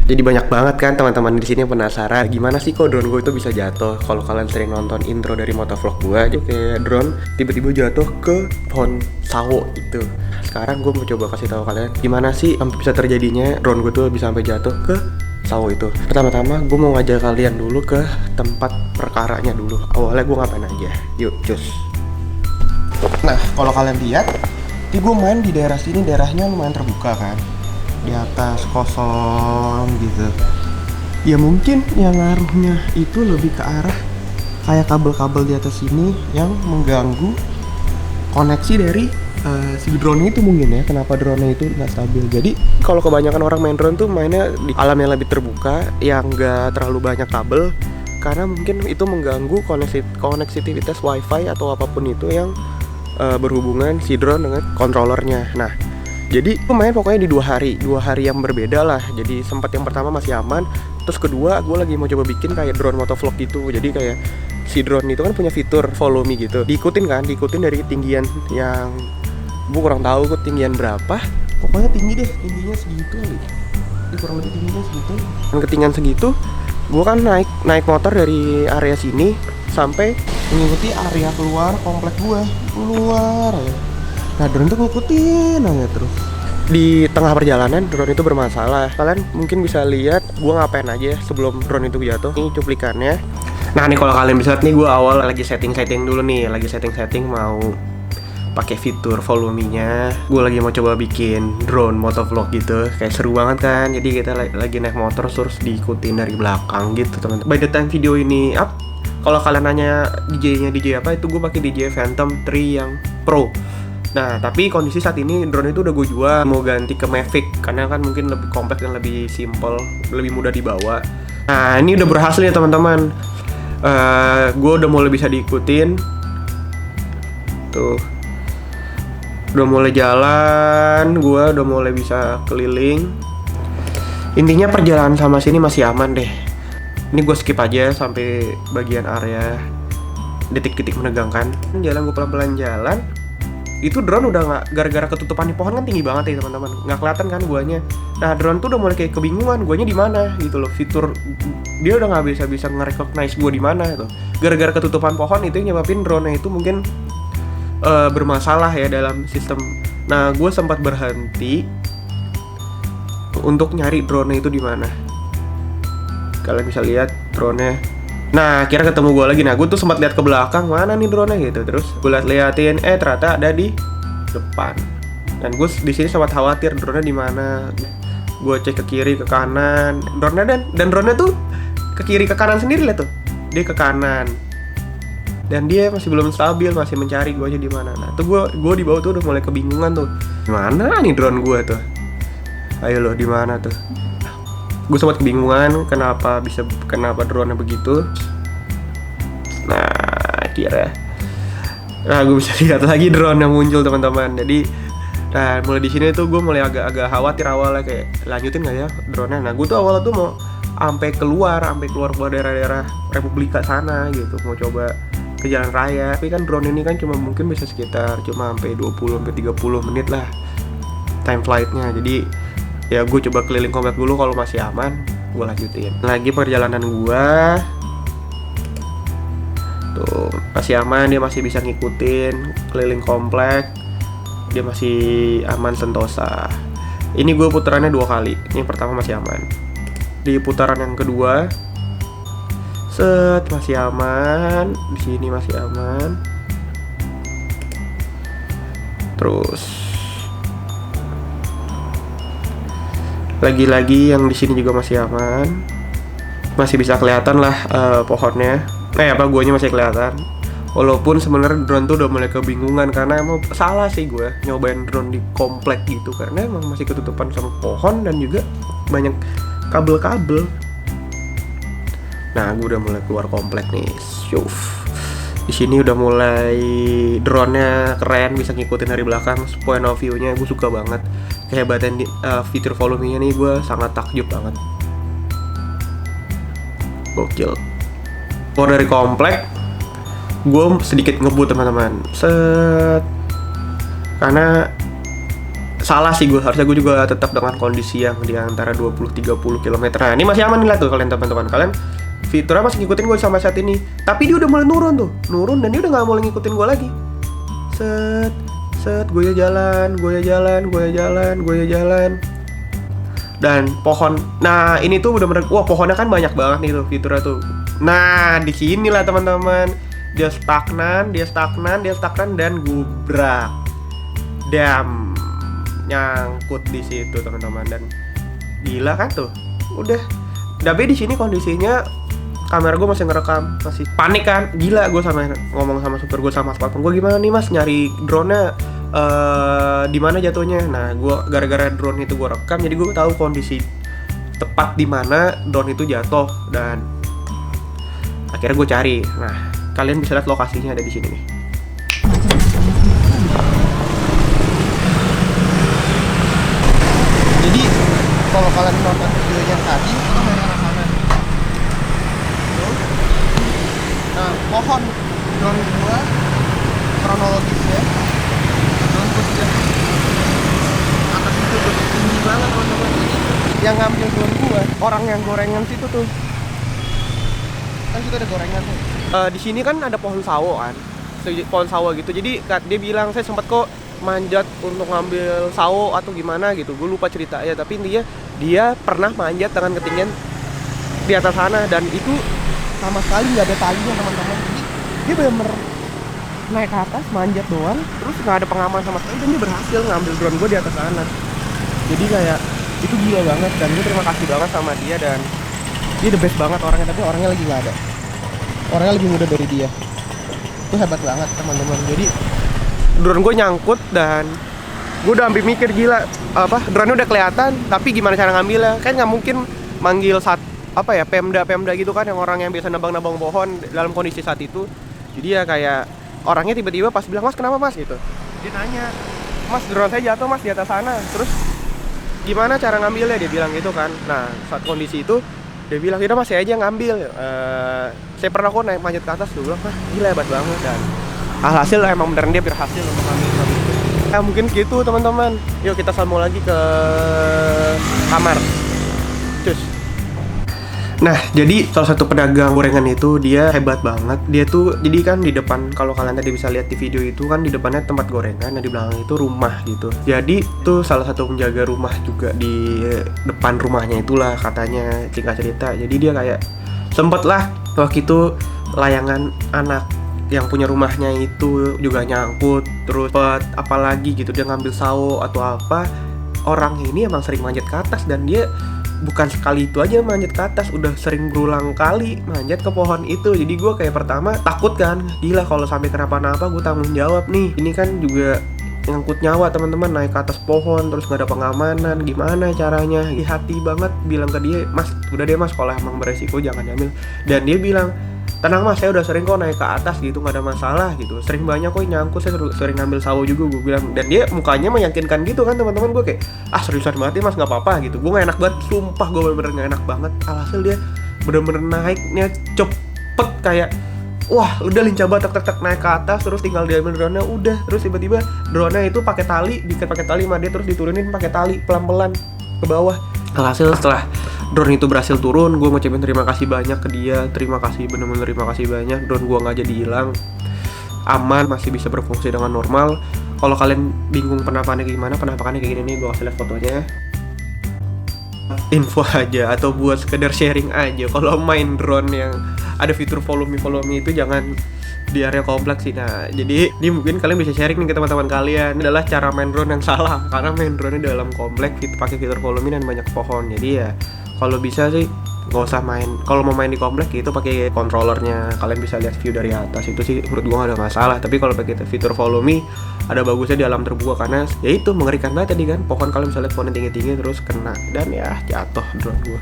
Jadi banyak banget kan teman-teman di sini yang penasaran gimana sih kok drone gue itu bisa jatuh. Kalau kalian sering nonton intro dari motovlog gue, aja kayak drone tiba-tiba jatuh ke pohon sawo itu. Sekarang gue mau coba kasih tahu kalian gimana sih sampai bisa terjadinya drone gue tuh bisa sampai jatuh ke sawo itu. Pertama-tama gue mau ngajak kalian dulu ke tempat perkaranya dulu. Awalnya gue ngapain aja? Yuk, cus. Nah, kalau kalian lihat, ini gue main di daerah sini, daerahnya lumayan terbuka kan, di atas kosong gitu. Ya mungkin yang ngaruhnya itu lebih ke arah kayak kabel-kabel di atas sini yang mengganggu koneksi dari si drone itu mungkin ya. Kenapa drone itu nggak stabil. Jadi kalau kebanyakan orang main drone tuh mainnya di alam yang lebih terbuka, yang nggak terlalu banyak kabel, karena mungkin itu mengganggu koneksivitas wifi atau apapun itu yang berhubungan si drone dengan controllernya. Nah, jadi gue main pokoknya di dua hari yang berbeda lah. Jadi sempat yang pertama masih aman, terus kedua gue lagi mau coba bikin kayak drone motovlog gitu. Jadi kayak si drone itu kan punya fitur follow me gitu. Diikutin dari ketinggian yang gue kurang tahu ketinggian berapa. Pokoknya tinggi deh, tingginya segitu kali. Kurang lebih tingginya segitu. Dan ketinggian segitu, gue kan naik motor dari area sini sampai mengikuti area keluar komplek gue, keluar ya. Nah, drone tuh ngikutin aja terus. Di tengah perjalanan drone itu bermasalah. Kalian mungkin bisa lihat gue ngapain aja sebelum drone itu jatuh. Ini cuplikannya. Nah, nih kalau kalian bisa lihat nih, gue awal lagi setting dulu nih, lagi setting mau pakai fitur volume-nya. Gue lagi mau coba bikin drone motovlog gitu. Kayak seru banget kan. Jadi kita lagi naik motor terus diikutin dari belakang gitu, teman-teman. By the time video ini up, kalau kalian nanya DJ-nya DJ apa, itu gue pakai DJ Phantom 3 yang Pro. Nah, tapi kondisi saat ini drone itu udah gue jual, mau ganti ke Mavic karena kan mungkin lebih kompak dan lebih simple, lebih mudah dibawa. Nah, ini udah berhasil ya teman-teman. Gue udah mulai bisa diikutin. Tuh, udah mulai jalan, gue udah mulai bisa keliling. Intinya perjalanan sama sini masih aman deh. Ini gue skip aja sampai bagian area detik-detik menegangkan. Jalan gue pelan-pelan jalan. Itu drone udah nggak, gara-gara ketutupan di pohon kan tinggi banget ya teman-teman, nggak kelihatan kan guanya. Nah, drone tuh udah mulai kayak kebingungan guanya di mana gitu loh. Fitur dia udah nggak bisa nge-recognize gua di mana tuh. Gara-gara ketutupan pohon itu yang nyebabin drone itu mungkin bermasalah ya dalam sistem. Nah, gue sempat berhenti untuk nyari drone itu di mana. Kalian bisa lihat drone-nya. Nah, kira ketemu gue lagi. Nah, gue tuh sempat lihat ke belakang, mana nih drone-nya gitu. Terus gue liatin, ternyata ada di depan. Dan gue di sini sempat khawatir drone-nya di mana. Gue cek ke kiri, ke kanan. Drone-nya dan drone-nya tuh ke kiri ke kanan sendiri lah tuh. Dia ke kanan. Dan dia masih belum stabil, masih mencari gue aja di mana. Nah, tuh gue di bawah tuh udah mulai kebingungan tuh. Mana nih drone gue tuh? Ayo lo, di mana tuh? Gue sempat kebingungan kenapa drone-nya begitu. Nah, gue bisa lihat lagi drone yang muncul teman-teman. Jadi, nah mulai di sini tuh gue mulai agak khawatir awalnya, kayak lanjutin nggak ya drone-nya. Nah, gue tuh awalnya tuh mau sampai keluar daerah-daerah Republika sana gitu, mau coba ke jalan raya. Tapi kan drone ini kan mungkin bisa sekitar sampai 20-30 menit lah time flight-nya. Jadi ya gue coba keliling komplek dulu, kalau masih aman gue lanjutin lagi perjalanan gue. Tuh masih aman, dia masih bisa ngikutin keliling komplek, dia masih aman sentosa. Ini gue putarannya 2 kali. Ini pertama masih aman, di putaran yang kedua masih aman, di sini masih aman. Terus lagi-lagi yang di sini juga masih aman, masih bisa kelihatan lah pohonnya. Guanya masih kelihatan. Walaupun sebenarnya drone tuh udah mulai kebingungan karena emang salah sih gue nyobain drone di komplek gitu, karena emang masih ketutupan sama pohon dan juga banyak kabel-kabel. Nah, gue udah mulai keluar komplek nih. Di sini udah mulai drone-nya keren, bisa ngikutin dari belakang. Point of view-nya gue suka banget. Kehebatan fitur volume-nya nih gue sangat takjub banget. Gokil. Keluar dari komplek, gue sedikit ngebut teman-teman. Karena salah sih gue, harusnya gue juga tetap dengan kondisi yang di antara 20-30 km. Nah ini masih aman nih lah tuh kalian teman-teman. Kalian fiturnya masih ngikutin gue sampai saat ini. Tapi dia udah mulai nurun dan dia udah gak mulai ngikutin gue lagi. Set, gue jalan. Dan pohon, nah ini tuh bener-bener, wah pohonnya kan banyak banget nih tuh fiturnya tuh. Nah di sini lah teman-teman, dia stagnan dan gubrak, dam, nyangkut di situ teman-teman. Dan gila kan tuh, udah. Tapi di sini kondisinya kamera gue masih ngerekam, masih panik kan, gila. Gue sama ngomong sama supir gue sama satpam gue, gimana nih mas nyari drone-nya di mana jatuhnya. Nah gue gara-gara drone itu gue rekam, jadi gue tahu kondisi tepat di mana drone itu jatuh dan akhirnya gue cari. Nah kalian bisa lihat lokasinya ada di sini nih. Jadi kalau kalian nonton videonya tadi itu main arah sana. Nah pohon drone gue kronologisnya atas itu udah tinggi banget teman-teman. Ini yang ngambil drone gua, orang yang gorengan situ tuh. Kan situ ada gorengan tuh. Di sini kan ada pohon sawo kan. Pohon sawo gitu. Jadi dia bilang saya sempat kok manjat untuk ngambil sawo atau gimana gitu. Gue lupa cerita ya, tapi intinya dia pernah manjat dengan ketinggian di atas sana dan itu sama sekali nggak ada talinya teman-teman. Jadi dia benar-benar naik ke atas, manjat doang, terus nggak ada pengaman sama sekali, dan dia berhasil ngambil drone gue di atas sana. Jadi kayak itu gila banget, dan gue terima kasih banget sama dia, dan dia the best banget orangnya. Tapi orangnya lagi nggak ada, orangnya lebih muda dari dia. Itu hebat banget teman-teman. Jadi drone gue nyangkut dan gue udah hampir mikir, gila apa drone udah kelihatan, tapi gimana cara ngambilnya? Kan nggak mungkin manggil Pemda gitu kan, yang orang yang biasa nebang-nebang pohon dalam kondisi saat itu. Jadi ya kayak orangnya tiba-tiba pas bilang, mas kenapa mas gitu, dia nanya, mas drone saya jatuh mas di atas sana, terus gimana cara ngambilnya, dia bilang gitu kan. Nah saat kondisi itu dia bilang, yaudah mas saya aja ngambil, saya pernah kok naik manjat ke atas. Gue bilang, gila hebat banget. Dan alhasil emang beneran dia berhasil untuk ngambil. Ya mungkin gitu teman-teman. Yuk kita sambung lagi ke kamar. Cus. Nah, jadi salah satu pedagang gorengan itu dia hebat banget. Dia tuh jadi kan di depan, kalau kalian tadi bisa lihat di video itu kan, di depannya tempat gorengan, dan di belakang itu rumah gitu. Jadi tuh salah satu penjaga rumah juga di depan rumahnya itulah katanya, singkat cerita. Jadi dia kayak sempet lah waktu itu layangan anak yang punya rumahnya itu juga nyangkut. Terus apalagi gitu dia ngambil sawo atau apa. Orang ini emang sering manjat ke atas, dan dia bukan sekali itu aja manjat ke atas, udah sering berulang kali manjat ke pohon itu. Jadi gue kayak pertama takut kan, gila kalau sampai kenapa-napa gue tanggung jawab nih. Ini kan juga ngangkut nyawa teman-teman, naik ke atas pohon terus nggak ada pengamanan, gimana caranya? Hati banget bilang ke dia, mas udah deh mas, kalau emang beresiko jangan ambil. Dan dia bilang, tenang mas, saya udah sering kok naik ke atas gitu, nggak ada masalah gitu, sering banyak kok nyangkut, saya sering ngambil sawo juga, gue bilang. Dan dia mukanya meyakinkan gitu kan teman-teman. Gue kayak, seriusan banget ya mas, nggak apa-apa gitu. Gue nggak enak banget, sumpah gue bener-bener nggak enak banget. Alhasil dia bener-bener naiknya cepet, kayak wah udah lincah banget, tek naik ke atas, terus tinggal diambil drone-nya udah. Terus tiba-tiba drone-nya itu pakai tali, diikat pakai tali sama dia, terus diturunin pakai tali pelan-pelan ke bawah. Alhasil setelah drone itu berhasil turun, gue ngucapin terima kasih banyak ke dia. Terima kasih, bener-bener terima kasih banyak. Drone gue nggak jadi hilang, aman, masih bisa berfungsi dengan normal. Kalau kalian bingung penampakannya gimana, penampakannya kayak gini nih, gue kasih lihat fotonya. Info aja atau buat sekedar sharing aja, kalau main drone yang ada fitur follow me itu jangan di area kompleks sih. Nah jadi ini mungkin kalian bisa sharing nih ke teman-teman kalian. Ini adalah cara main drone yang salah, karena main drone di dalam kompleks itu pakai fitur follow me dan banyak pohon. Jadi ya kalau bisa sih nggak usah main, kalau mau main di komplek itu pakai controllernya. Kalian bisa lihat view dari atas, itu sih menurut gua nggak ada masalah. Tapi kalau pakai fitur follow me, ada bagusnya di alam terbuka, karena ya itu mengerikan banget tadi kan, pohon kalian bisa lihat pohonnya tinggi-tinggi terus kena, dan ya jatuh drone gua.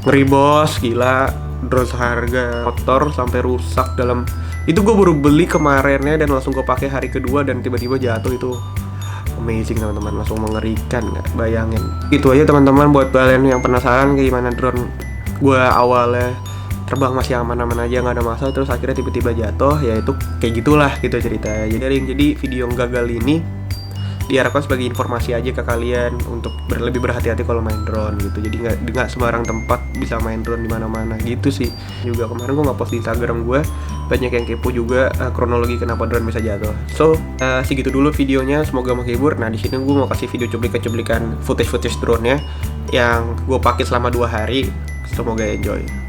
Ngeri bos, gila. Drone seharga motor sampai rusak dalam itu. Gue baru beli kemarinnya dan langsung gue pakai hari kedua, dan tiba-tiba jatuh. Itu amazing teman-teman, langsung mengerikan, nggak bayangin. Itu aja teman-teman, buat kalian yang penasaran gimana drone gue awalnya terbang masih aman-aman aja, nggak ada masalah, terus akhirnya tiba-tiba jatuh, ya itu kayak gitulah gitu ceritanya. Jadi video yang gagal ini diharapkan sebagai informasi aja ke kalian untuk lebih berhati-hati kalau main drone gitu. Jadi nggak sembarang tempat bisa main drone di mana-mana gitu sih. Juga kemarin gue nge-post di Instagram gue, banyak yang kepo juga kronologi kenapa drone bisa jatuh. So segitu dulu videonya, semoga menghibur. Nah di sini gue mau kasih video cuplikan footage drone-nya yang gue pakai selama 2 hari. Semoga enjoy.